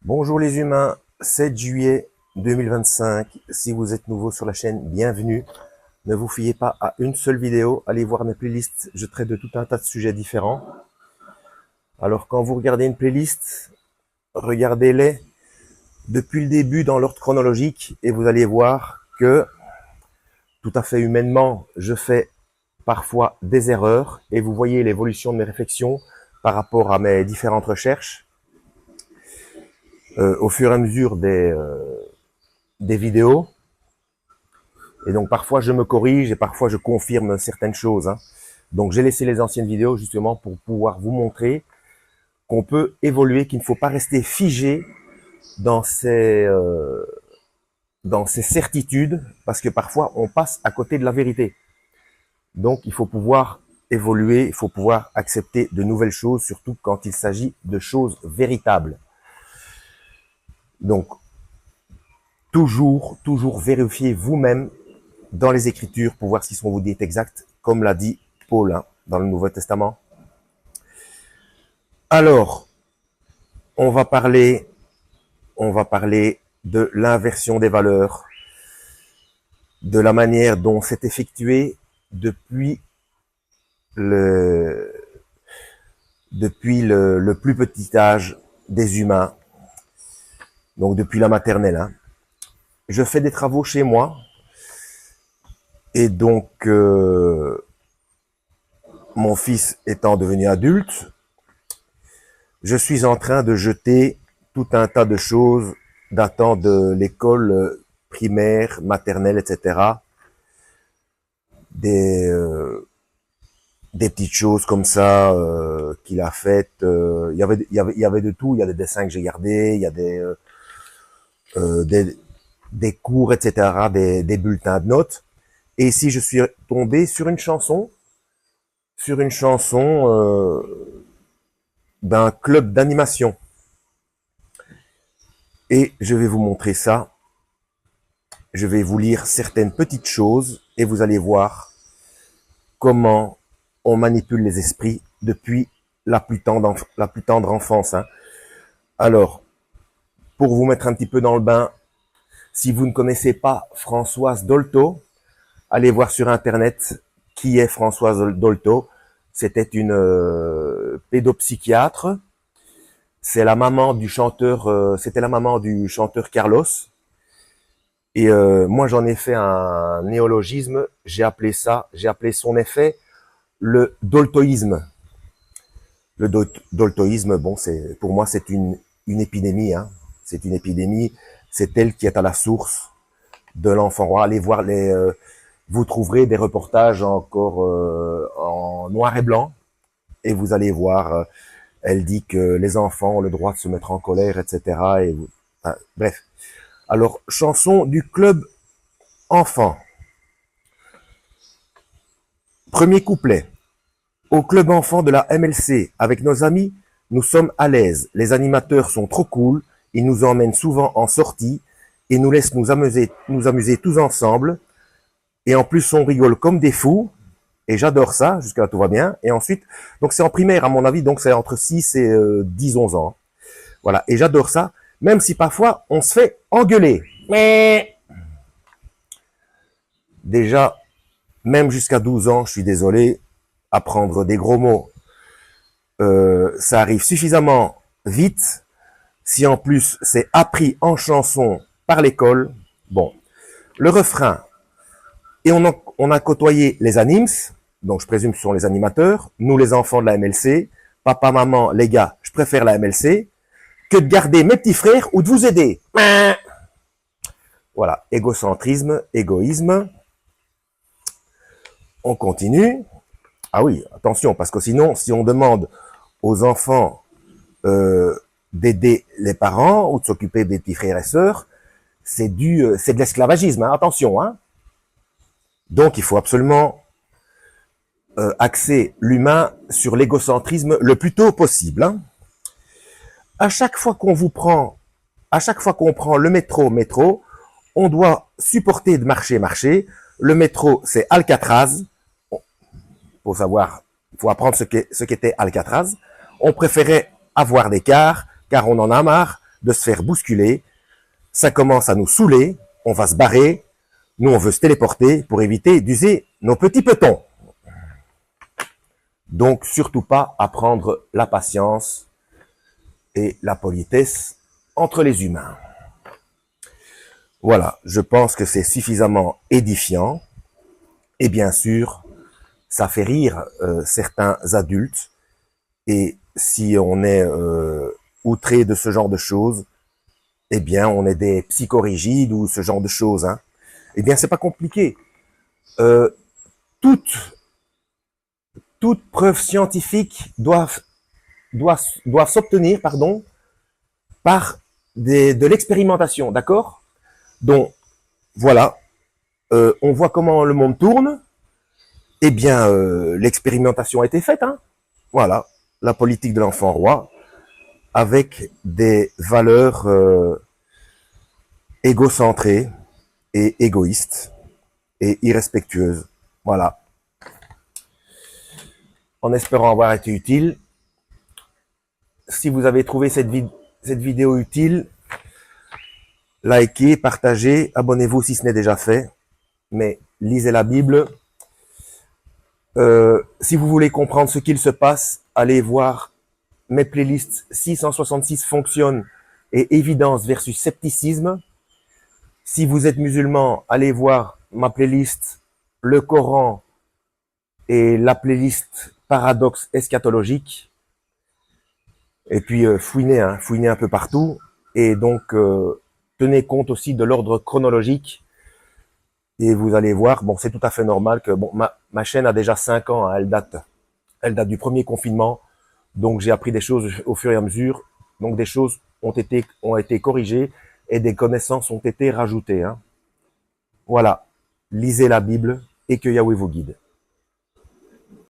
Bonjour les humains, 7 juillet 2025. Si vous êtes nouveau sur la chaîne, bienvenue. Ne vous fiez pas à une seule vidéo. Allez voir mes playlists. Je traite de tout un tas de sujets différents. Alors quand vous regardez une playlist, regardez-les depuis le début dans l'ordre chronologique et vous allez voir que tout à fait humainement, je fais parfois des erreurs et vous voyez l'évolution de mes réflexions par rapport à mes différentes recherches. Au fur et à mesure des vidéos. Et donc parfois je me corrige et parfois je confirme certaines choses. Donc j'ai laissé les anciennes vidéos justement pour pouvoir vous montrer qu'on peut évoluer, qu'il ne faut pas rester figé dans ces certitudes, parce que parfois on passe à côté de la vérité. Donc il faut pouvoir évoluer, il faut pouvoir accepter de nouvelles choses, surtout quand il s'agit de choses véritables. Donc toujours vérifier vous-même dans les Écritures pour voir si ce qu'on vous dit est exact, comme l'a dit Paul dans le Nouveau Testament. Alors, on va parler de l'inversion des valeurs, de la manière dont c'est effectué depuis le plus petit âge des humains, donc depuis la maternelle. Je fais des travaux chez moi, et donc mon fils étant devenu adulte, je suis en train de jeter tout un tas de choses datant de l'école primaire, maternelle, etc. Des petites choses comme ça qu'il a faites. Il y avait de tout. Il y a des dessins que j'ai gardés, il y a des cours, etc., des bulletins de notes. Et ici, je suis tombé sur une chanson d'un club d'animation. Et je vais vous montrer ça. Je vais vous lire certaines petites choses et vous allez voir comment on manipule les esprits depuis la plus tendre enfance. Alors, pour vous mettre un petit peu dans le bain, si vous ne connaissez pas Françoise Dolto, allez voir sur Internet qui est Françoise Dolto. C'était une pédopsychiatre. C'est la maman du chanteur, c'était la maman du chanteur Carlos. Et moi, j'en ai fait un néologisme. J'ai appelé son effet le doltoïsme. Le doltoïsme, bon, pour moi, c'est une épidémie. C'est une épidémie. C'est elle qui est à la source de l'enfant roi. Allez voir vous trouverez des reportages encore en noir et blanc, et vous allez voir. Elle dit que les enfants ont le droit de se mettre en colère, etc. Bref. Alors, chanson du club enfant. Premier couplet. Au club enfant de la MLC, avec nos amis, nous sommes à l'aise. Les animateurs sont trop cool. Ils nous emmènent souvent en sortie et nous laissent nous amuser tous ensemble. Et en plus, on rigole comme des fous. Et j'adore ça, jusqu'à là tout va bien. Et ensuite, donc c'est en primaire à mon avis, donc c'est entre 6 et 10, 11 ans. Voilà, et j'adore ça, même si parfois on se fait engueuler. Mais déjà, même jusqu'à 12 ans, je suis désolé, apprendre des gros mots, ça arrive suffisamment vite. Si en plus c'est appris en chanson par l'école, bon, le refrain. Et on a côtoyé les animes, donc je présume que ce sont les animateurs, nous les enfants de la MLC, papa, maman, les gars, je préfère la MLC, que de garder mes petits frères ou de vous aider. Voilà, égocentrisme, égoïsme. On continue. Ah oui, attention, parce que sinon, si on demande aux enfants d'aider les parents ou de s'occuper des petits frères et sœurs, c'est de l'esclavagisme, attention. Donc, il faut absolument axer l'humain sur l'égocentrisme le plus tôt possible. À chaque fois qu'on prend le métro, on doit supporter de marcher. Le métro, c'est Alcatraz. Faut apprendre ce qu'était Alcatraz. On préférait avoir des cars, car on en a marre. de se faire bousculer. Ça commence à nous saouler, on va se barrer. Nous, on veut se téléporter pour éviter d'user nos petits petons. Donc, surtout pas apprendre la patience et la politesse entre les humains. Voilà, je pense que c'est suffisamment édifiant. Et bien sûr, ça fait rire certains adultes. Et si on est outré de ce genre de choses, eh bien, on est des psychorigides ou ce genre de choses. Hein. Eh bien, c'est pas compliqué. Toute preuve scientifique doit s'obtenir, pardon, par de l'expérimentation, d'accord? Donc, voilà, on voit comment le monde tourne. Eh bien, l'expérimentation a été faite, hein. Voilà, la politique de l'enfant roi, avec des valeurs égocentrées et égoïstes et irrespectueuses. Voilà. En espérant avoir été utile. Si vous avez trouvé cette vidéo utile, likez, partagez, abonnez-vous si ce n'est déjà fait. Mais lisez la Bible. Si vous voulez comprendre ce qu'il se passe, allez voir mes playlists 666 fonctionnent et évidence versus scepticisme. Si vous êtes musulman, allez voir ma playlist le Coran et la playlist paradoxe eschatologique. Et puis fouinez un peu partout. Et donc tenez compte aussi de l'ordre chronologique. Et vous allez voir, bon, c'est tout à fait normal que bon, ma chaîne a déjà 5 ans, hein, elle date du premier confinement. Donc j'ai appris des choses au fur et à mesure. Donc des choses ont été corrigées et des connaissances ont été rajoutées. Hein. Voilà, lisez la Bible et que Yahweh vous guide.